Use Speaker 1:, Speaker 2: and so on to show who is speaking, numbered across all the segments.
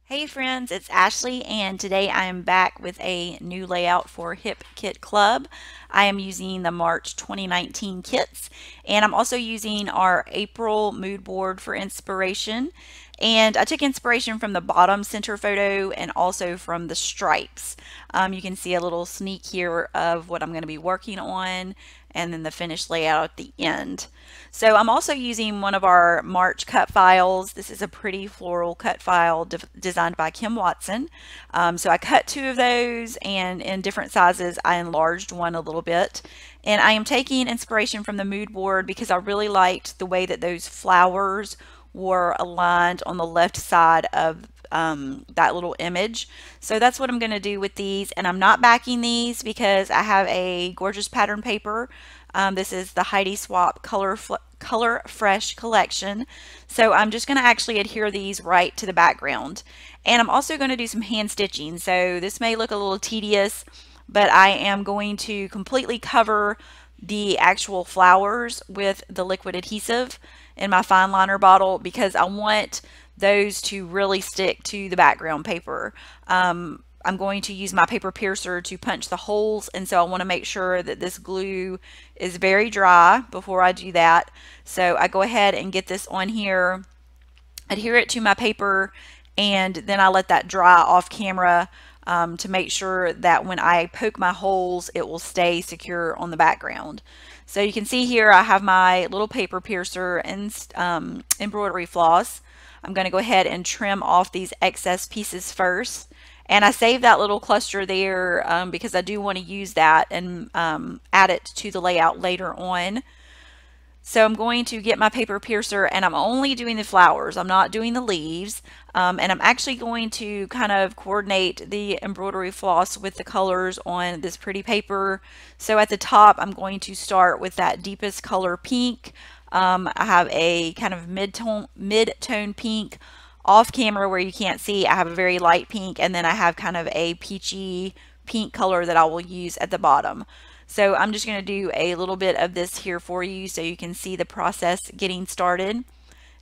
Speaker 1: Hey friends, it's Ashley and today I am back with a new layout for Hip Kit Club. I am using the March 2019 kits and I'm also using our April mood board for inspiration. And I took inspiration from the bottom center photo and also from the stripes. You can see a little sneak here of what I'm going to be working on and then the finished layout at the end. So I'm also using one of our March cut files. This is a pretty floral cut file designed by Kim Watson. So I cut two of those, and in different sizes I enlarged one a little bit. And I am taking inspiration from the mood board because I really liked the way that those flowers were aligned on the left side of that little image. So that's what I'm going to do with these, and I'm not backing these because I have a gorgeous pattern paper. This is the Heidi Swapp Color Fresh collection. So I'm just going to actually adhere these right to the background. And I'm also going to do some hand stitching. So this may look a little tedious, but I am going to completely cover the actual flowers with the liquid adhesive in my fine liner bottle because I want those to really stick to the background paper. I'm going to use my paper piercer to punch the holes, and so I want to make sure that this glue is very dry before I do that. So I go ahead and get this on here, adhere it to my paper, and then I let that dry off camera to make sure that when I poke my holes it will stay secure on the background. So you can see here I have my little paper piercer and embroidery floss. I'm going to go ahead and trim off these excess pieces first. And I saved that little cluster there because I do want to use that and add it to the layout later on. So I'm going to get my paper piercer and I'm only doing the flowers. I'm not doing the leaves. And I'm actually going to kind of coordinate the embroidery floss with the colors on this pretty paper. So at the top, I'm going to start with that deepest color pink. I have a kind of mid-tone pink. Off camera where you can't see, I have a very light pink, and then I have kind of a peachy pink color that I will use at the bottom. So I'm just going to do a little bit of this here for you so you can see the process getting started.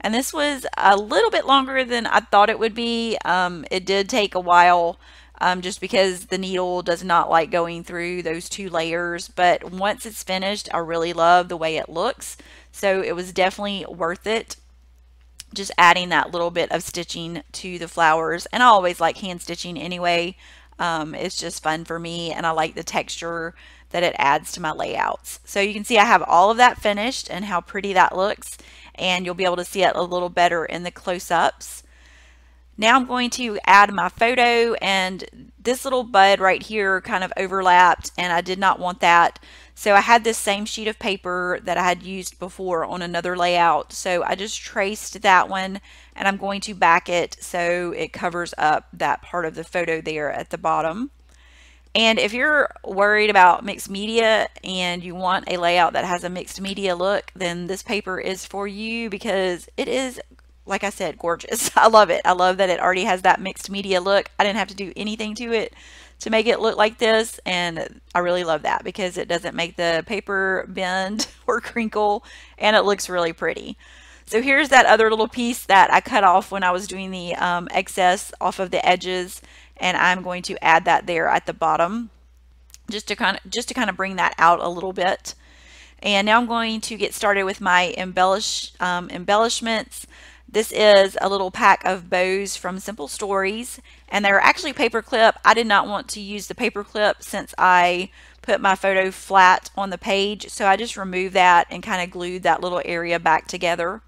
Speaker 1: And this was a little bit longer than I thought it would be. It did take a while just because the needle does not like going through those two layers. But once it's finished, I really love the way it looks. So it was definitely worth it. Just adding that little bit of stitching to the flowers. And I always like hand stitching anyway. It's just fun for me, and I like the texture that it adds to my layouts. So you can see I have all of that finished and how pretty that looks, and you'll be able to see it a little better in the close-ups. Now I'm going to add my photo, and this little bud right here kind of overlapped and I did not want that. So I had this same sheet of paper that I had used before on another layout. So I just traced that one and I'm going to back it so it covers up that part of the photo there at the bottom. And if you're worried about mixed media and you want a layout that has a mixed media look, then this paper is for you because it is, like I said, gorgeous. I love it. I love that it already has that mixed media look. I didn't have to do anything to it to make it look like this, and I really love that because it doesn't make the paper bend or crinkle, and it looks really pretty. So here's that other little piece that I cut off when I was doing the excess off of the edges, and I'm going to add that there at the bottom just to kind of bring that out a little bit. And now I'm going to get started with my embellishments. This is a little pack of bows from Simple Stories, and they're actually paper clip. I did not want to use the paper clip since I put my photo flat on the page, so I just removed that and kind of glued that little area back together.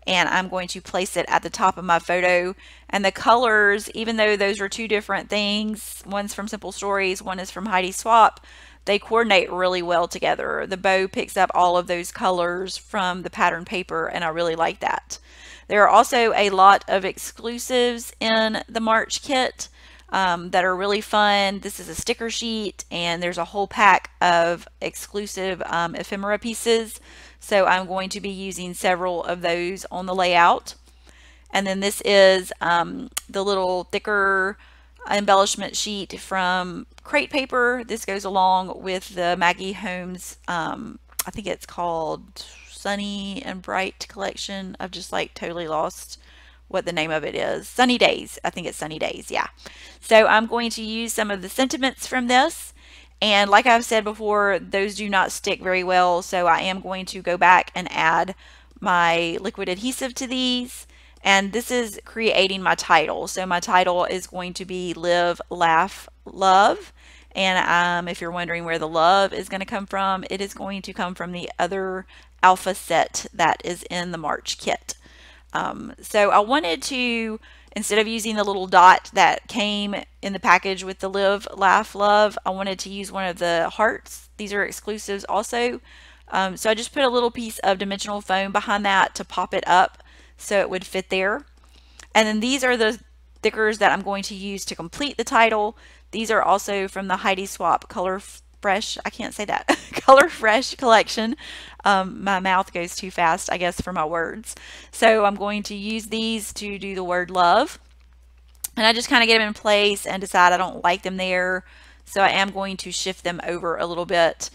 Speaker 1: And I'm going to place it at the top of my photo. And the colors, even though those are two different things, one's from Simple Stories, one is from Heidi Swapp, they coordinate really well together. The bow picks up all of those colors from the pattern paper, and I really like that. There are also a lot of exclusives in the March kit that are really fun. This is a sticker sheet, and there's a whole pack of exclusive ephemera pieces. So I'm going to be using several of those on the layout. And then this is the little thicker embellishment sheet from Crate Paper. This goes along with the Maggie Holmes, I think it's called Sunny and Bright collection. I've just like totally lost what the name of it is. Sunny Days. I think it's Sunny Days. Yeah. So I'm going to use some of the sentiments from this. And like I've said before, those do not stick very well. So I am going to go back and add my liquid adhesive to these. And this is creating my title. So my title is going to be Live, Laugh, Love. And if you're wondering where the love is going to come from, it is going to come from the other alpha set that is in the March kit. So I wanted to, instead of using the little dot that came in the package with the Live, Laugh, Love, I wanted to use one of the hearts. These are exclusives also. So I just put a little piece of dimensional foam behind that to pop it up so it would fit there. And then these are the stickers that I'm going to use to complete the title. These are also from the Heidi Swapp Color Fresh, I can't say that, Color Fresh collection. My mouth goes too fast, I guess, for my words. So I'm going to use these to do the word love. And I just kind of get them in place and decide I don't like them there. So I am going to shift them over a little bit.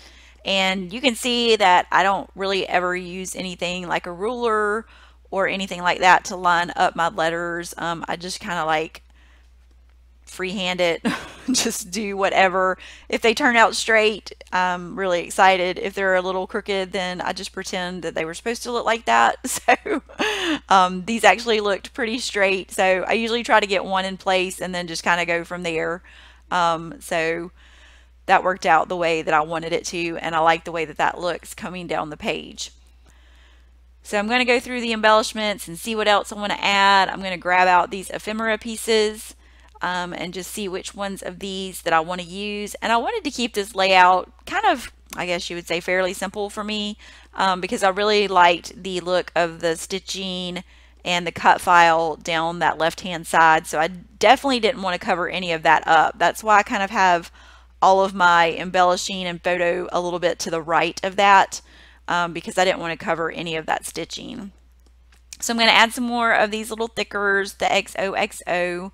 Speaker 1: And you can see that I don't really ever use anything like a ruler or anything like that to line up my letters. I just kind of like freehand it, just do whatever. If they turn out straight, I'm really excited. If they're a little crooked, then I just pretend that they were supposed to look like that. So these actually looked pretty straight. So I usually try to get one in place and then just kind of go from there. So that worked out the way that I wanted it to, and I like the way that that looks coming down the page. So I'm going to go through the embellishments and see what else I want to add. I'm going to grab out these ephemera pieces and just see which ones of these that I want to use. And I wanted to keep this layout kind of, I guess you would say, fairly simple for me because I really liked the look of the stitching and the cut file down that left hand side. So I definitely didn't want to cover any of that up. That's why I kind of have all of my embellishing and photo a little bit to the right of that because I didn't want to cover any of that stitching. So I'm going to add some more of these little thickers, the XOXO,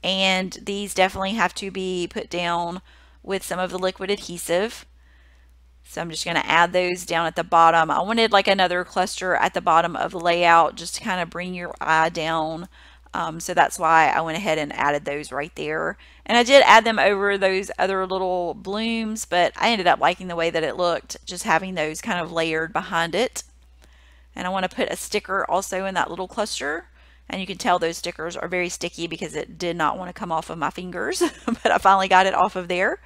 Speaker 1: and these definitely have to be put down with some of the liquid adhesive. So I'm just going to add those down at the bottom. I wanted like another cluster at the bottom of the layout just to kind of bring your eye down. So that's why I went ahead and added those right there. And I did add them over those other little blooms, but I ended up liking the way that it looked, just having those kind of layered behind it. And I want to put a sticker also in that little cluster. And you can tell those stickers are very sticky because it did not want to come off of my fingers, but I finally got it off of there.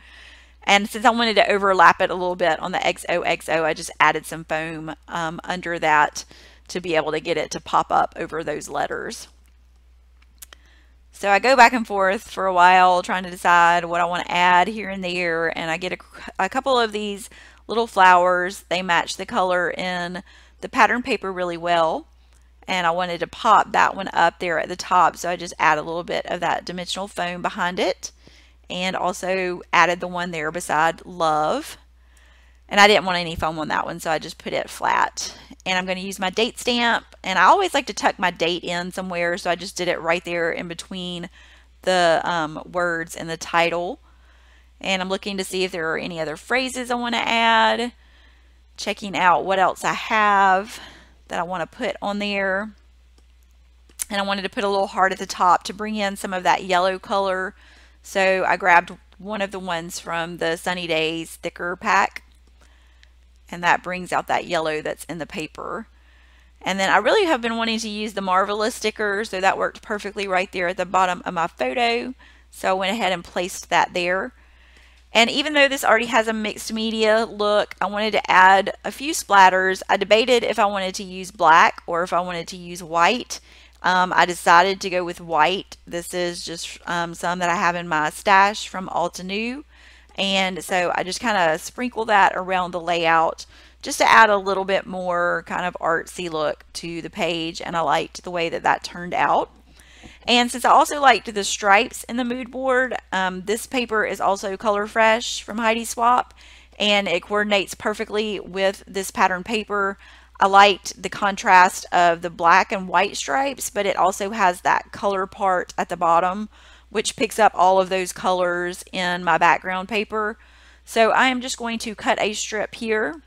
Speaker 1: And since I wanted to overlap it a little bit on the XOXO, I just added some foam under that to be able to get it to pop up over those letters. So I go back and forth for a while trying to decide what I want to add here and there, and I get a couple of these little flowers. They match the color in the pattern paper really well, and I wanted to pop that one up there at the top, so I just add a little bit of that dimensional foam behind it, and also added the one there beside love. And I didn't want any foam on that one, so I just put it flat. And I'm going to use my date stamp, and I always like to tuck my date in somewhere, so I just did it right there in between the words and the title. And I'm looking to see if there are any other phrases I want to add, checking out what else I have that I want to put on there. And I wanted to put a little heart at the top to bring in some of that yellow color, so I grabbed one of the ones from the Sunny Days thicker pack, and that brings out that yellow that's in the paper. And then I really have been wanting to use the Marvelous sticker, so that worked perfectly right there at the bottom of my photo. So I went ahead and placed that there. And even though this already has a mixed media look, I wanted to add a few splatters. I debated if I wanted to use black or if I wanted to use white. I decided to go with white. This is just some that I have in my stash from Altenew. And so I just kind of sprinkle that around the layout just to add a little bit more kind of artsy look to the page. And I liked the way that that turned out. And since I also liked the stripes in the mood board, this paper is also Color Fresh from Heidi Swapp, and it coordinates perfectly with this pattern paper. I liked the contrast of the black and white stripes, but it also has that color part at the bottom, which picks up all of those colors in my background paper. So I am just going to cut a strip here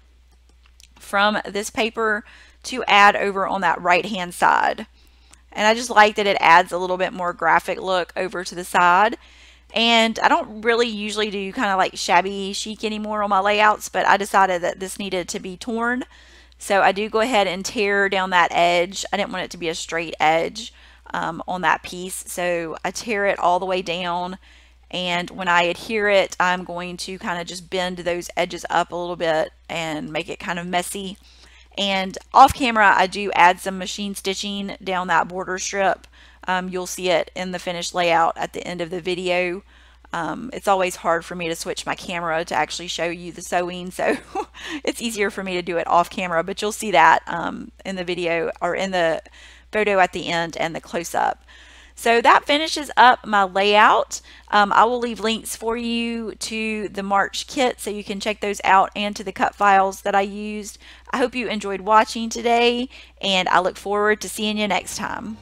Speaker 1: from this paper to add over on that right hand side. And I just like that it adds a little bit more graphic look over to the side. And I don't really usually do kind of like shabby chic anymore on my layouts, but I decided that this needed to be torn. So I do go ahead and tear down that edge. I didn't want it to be a straight edge on that piece. So I tear it all the way down. And when I adhere it, I'm going to kind of just bend those edges up a little bit and make it kind of messy. And off camera, I do add some machine stitching down that border strip. You'll see it in the finished layout at the end of the video. It's always hard for me to switch my camera to actually show you the sewing, so it's easier for me to do it off camera, but you'll see that in the video or in the photo at the end and the close-up. So that finishes up my layout. I will leave links for you to the March kit so you can check those out and to the cut files that I used. I hope you enjoyed watching today, and I look forward to seeing you next time.